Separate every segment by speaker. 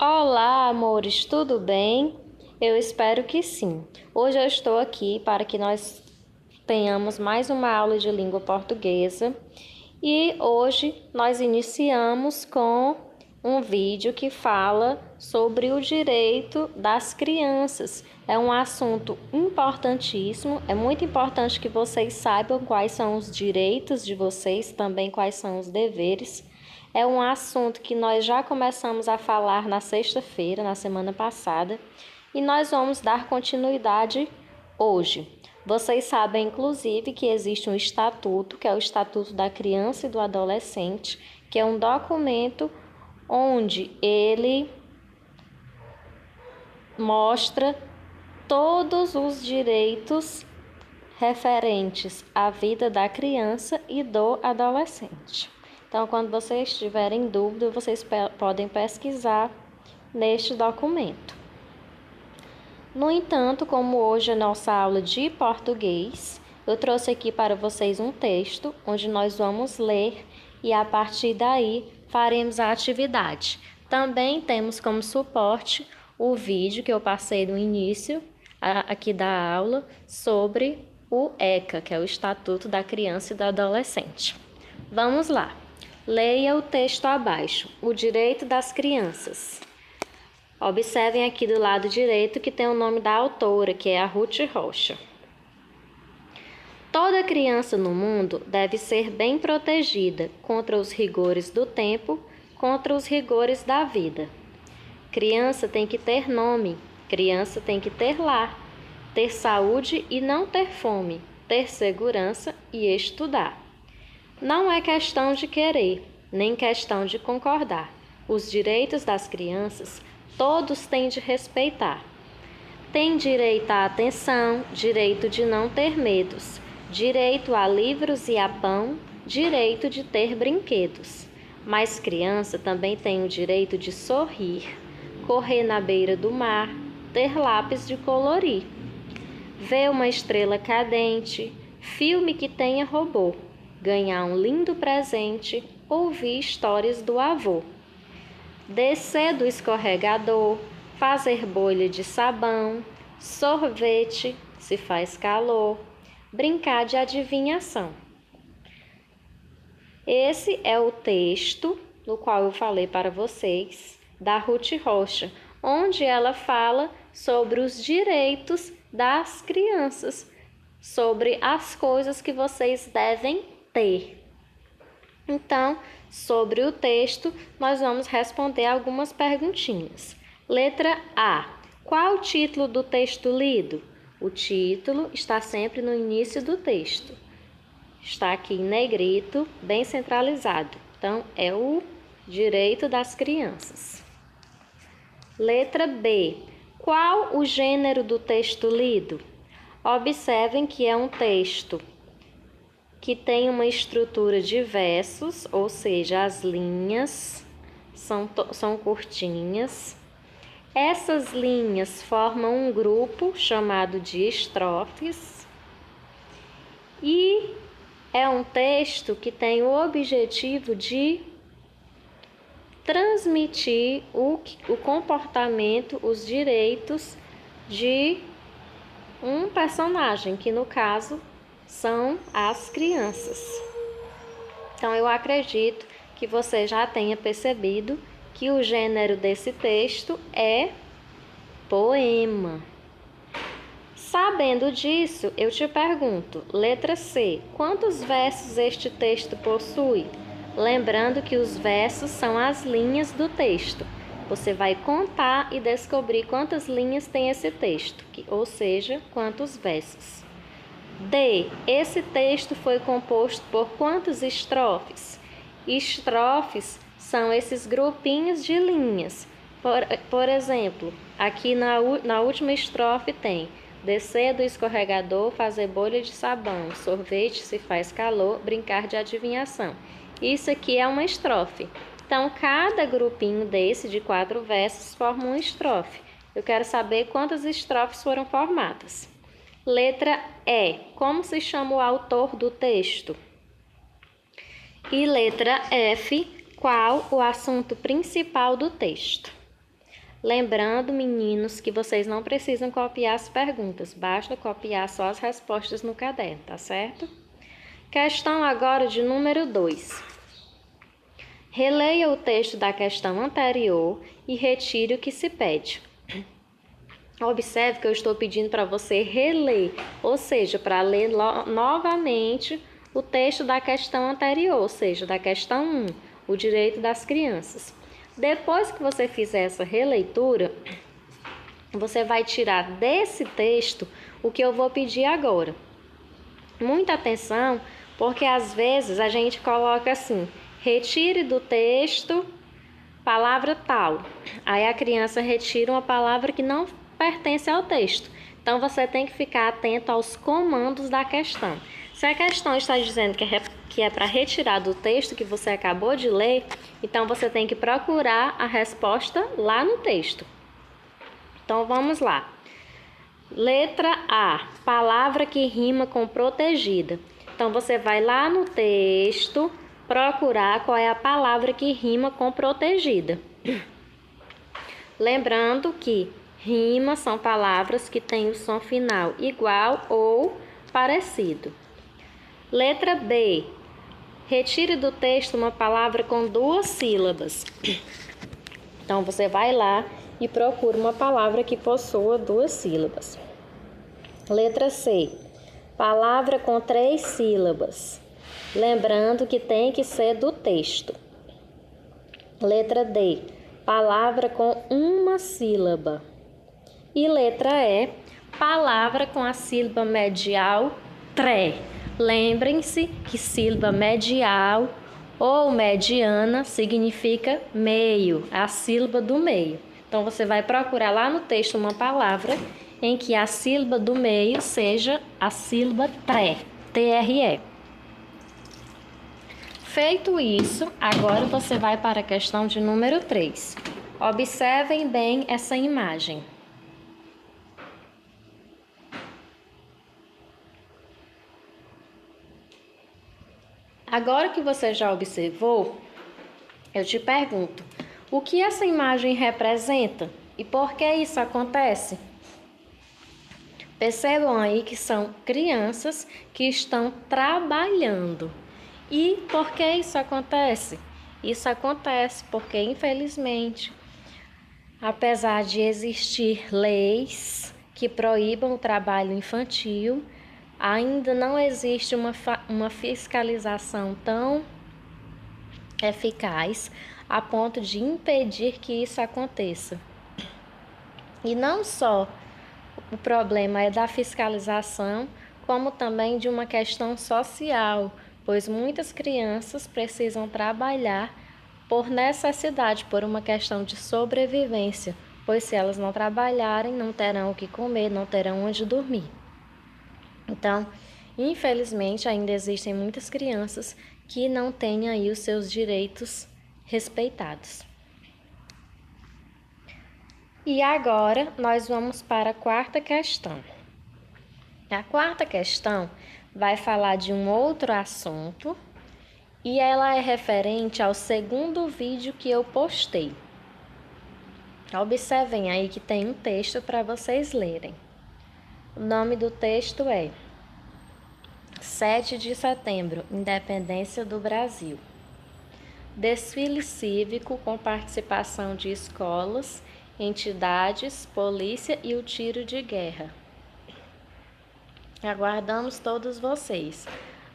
Speaker 1: Olá, amores, tudo bem? Eu espero que sim. Hoje eu estou aqui para que nós tenhamos mais uma aula de língua portuguesa e hoje nós iniciamos com um vídeo que fala sobre o direito das crianças. É um assunto importantíssimo, é muito importante que vocês saibam quais são os direitos de vocês, também quais são os deveres. É um assunto que nós já começamos a falar na sexta-feira, na semana passada, e nós vamos dar continuidade hoje. Vocês sabem, inclusive, que existe um estatuto, que é o Estatuto da Criança e do Adolescente, que é um documento onde ele mostra todos os direitos referentes à vida da criança e do adolescente. Então, quando vocês tiverem dúvida, vocês podem pesquisar neste documento. No entanto, como hoje é nossa aula de português, eu trouxe aqui para vocês um texto onde nós vamos ler e a partir daí faremos a atividade. Também temos como suporte o vídeo que eu passei no início aqui da aula sobre o ECA, que é o Estatuto da Criança e do Adolescente. Vamos lá. Leia o texto abaixo. O direito das crianças. Observem aqui do lado direito que tem o nome da autora, que é a Ruth Rocha. Toda criança no mundo deve ser bem protegida contra os rigores do tempo, contra os rigores da vida. Criança tem que ter nome, criança tem que ter lar, ter saúde e não ter fome, ter segurança e estudar. Não é questão de querer, nem questão de concordar. Os direitos das crianças todos têm de respeitar. Tem direito à atenção, direito de não ter medos, direito a livros e a pão, direito de ter brinquedos. Mas criança também tem o direito de sorrir, correr na beira do mar, ter lápis de colorir, ver uma estrela cadente, filme que tenha robô, ganhar um lindo presente, ouvir histórias do avô, descer do escorregador, fazer bolha de sabão, sorvete, se faz calor, brincar de adivinhação. Esse é o texto no qual eu falei para vocês, da Ruth Rocha, onde ela fala sobre os direitos das crianças, sobre as coisas que vocês devem ter. Então, sobre o texto, nós vamos responder algumas perguntinhas. Letra A. Qual o título do texto lido? O título está sempre no início do texto. Está aqui em negrito, bem centralizado. Então, é o direito das crianças. Letra B. Qual o gênero do texto lido? Observem que é um texto que tem uma estrutura de versos, ou seja, as linhas são curtinhas. Essas linhas formam um grupo chamado de estrofes e é um texto que tem o objetivo de transmitir o comportamento, os direitos de um personagem, que no caso são as crianças. Então, eu acredito que você já tenha percebido que o gênero desse texto é poema. Sabendo disso, eu te pergunto, letra C, quantos versos este texto possui? Lembrando que os versos são as linhas do texto. Você vai contar e descobrir quantas linhas tem esse texto, ou seja, quantos versos. D. Esse texto foi composto por quantas estrofes? Estrofes são esses grupinhos de linhas. Por exemplo, aqui na última estrofe tem descer do escorregador, fazer bolha de sabão, sorvete se faz calor, brincar de adivinhação. Isso aqui é uma estrofe. Então, cada grupinho desse de 4 versos forma uma estrofe. Eu quero saber quantas estrofes foram formadas. Letra E. Como se chama o autor do texto? E letra F. Qual o assunto principal do texto? Lembrando, meninos, que vocês não precisam copiar as perguntas, basta copiar só as respostas no caderno, tá certo? Questão agora de número 2. Releia o texto da questão anterior e retire o que se pede. Observe que eu estou pedindo para você reler, ou seja, para ler novamente o texto da questão anterior, ou seja, da questão 1, o direito das crianças. Depois que você fizer essa releitura, você vai tirar desse texto o que eu vou pedir agora. Muita atenção, porque às vezes a gente coloca assim, retire do texto palavra tal. Aí a criança retira uma palavra que não pertence ao texto. Então, você tem que ficar atento aos comandos da questão. Se a questão está dizendo que é para retirar do texto que você acabou de ler, então você tem que procurar a resposta lá no texto. Então, vamos lá. Letra A, palavra que rima com protegida. Então, você vai lá no texto procurar qual é a palavra que rima com protegida. Lembrando que rimas são palavras que têm o som final igual ou parecido. Letra B. Retire do texto uma palavra com 2 sílabas. Então, você vai lá e procura uma palavra que possua 2 sílabas. Letra C. Palavra com 3 sílabas. Lembrando que tem que ser do texto. Letra D. Palavra com 1 sílaba. E letra E, palavra com a sílaba medial tré. Lembrem-se que sílaba medial ou mediana significa meio, a sílaba do meio. Então, você vai procurar lá no texto uma palavra em que a sílaba do meio seja a sílaba tré, T-R-E. Feito isso, agora você vai para a questão de número 3. Observem bem essa imagem. Agora que você já observou, eu te pergunto, o que essa imagem representa e por que isso acontece? Percebam aí que são crianças que estão trabalhando. E por que isso acontece? Isso acontece porque, infelizmente, apesar de existir leis que proíbam o trabalho infantil, ainda não existe uma fiscalização tão eficaz a ponto de impedir que isso aconteça. E não só o problema é da fiscalização, como também de uma questão social, pois muitas crianças precisam trabalhar por necessidade, por uma questão de sobrevivência, pois se elas não trabalharem, não terão o que comer, não terão onde dormir. Então, infelizmente, ainda existem muitas crianças que não têm aí os seus direitos respeitados. E agora, nós vamos para a 4ª questão. A 4ª questão vai falar de um outro assunto e ela é referente ao 2º vídeo que eu postei. Observem aí que tem um texto para vocês lerem. O nome do texto é 7 de setembro, Independência do Brasil. Desfile cívico com participação de escolas, entidades, polícia e o tiro de guerra. Aguardamos todos vocês,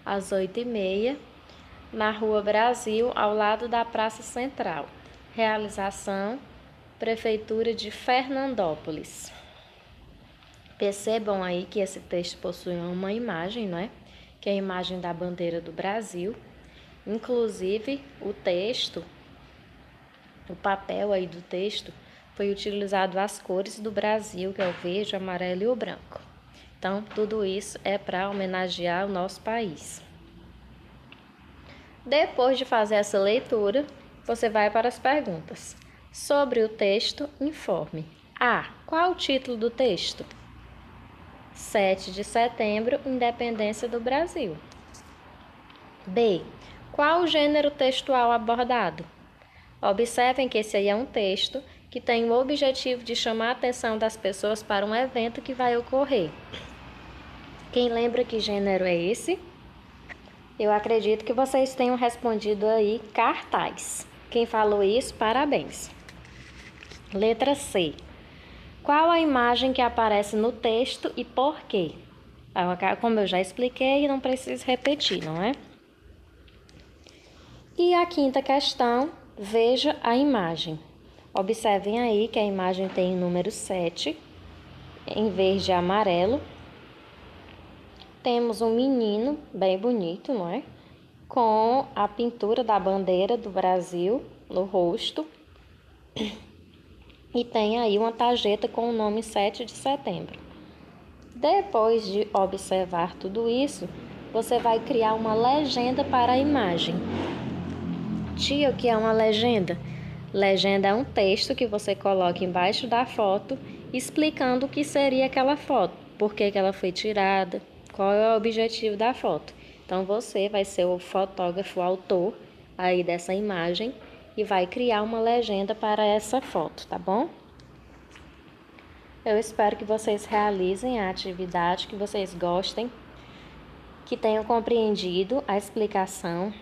Speaker 1: às 8h30, na Rua Brasil, ao lado da Praça Central. Realização, Prefeitura de Fernandópolis. Percebam aí que esse texto possui uma imagem, não é? Que é a imagem da bandeira do Brasil. Inclusive, o texto, o papel aí do texto, foi utilizado as cores do Brasil, que é o verde, o amarelo e o branco. Então, tudo isso é para homenagear o nosso país. Depois de fazer essa leitura, você vai para as perguntas. Sobre o texto, informe. A. Qual o título do texto? 7 de setembro, Independência do Brasil. B. Qual o gênero textual abordado? Observem que esse aí é um texto que tem o objetivo de chamar a atenção das pessoas para um evento que vai ocorrer. Quem lembra que gênero é esse? Eu acredito que vocês tenham respondido aí cartaz. Quem falou isso, parabéns. Letra C. Qual a imagem que aparece no texto e por quê? Como eu já expliquei, não preciso repetir, não é? E a quinta questão, veja a imagem. Observem aí que a imagem tem o número 7, em verde e amarelo. Temos um menino bem bonito, não é? Com a pintura da bandeira do Brasil no rosto. E tem aí uma tarjeta com o nome 7 de setembro. Depois de observar tudo isso, você vai criar uma legenda para a imagem. Tia, o que é uma legenda? Legenda é um texto que você coloca embaixo da foto, explicando o que seria aquela foto, por que ela foi tirada, qual é o objetivo da foto. Então, você vai ser o fotógrafo, o autor aí dessa imagem e vai criar uma legenda para essa foto, tá bom? Eu espero que vocês realizem a atividade, que vocês gostem, que tenham compreendido a explicação.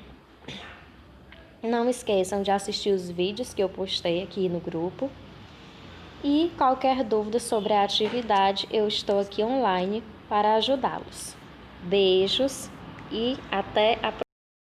Speaker 1: Não esqueçam de assistir os vídeos que eu postei aqui no grupo. E qualquer dúvida sobre a atividade, eu estou aqui online para ajudá-los. Beijos e até a próxima.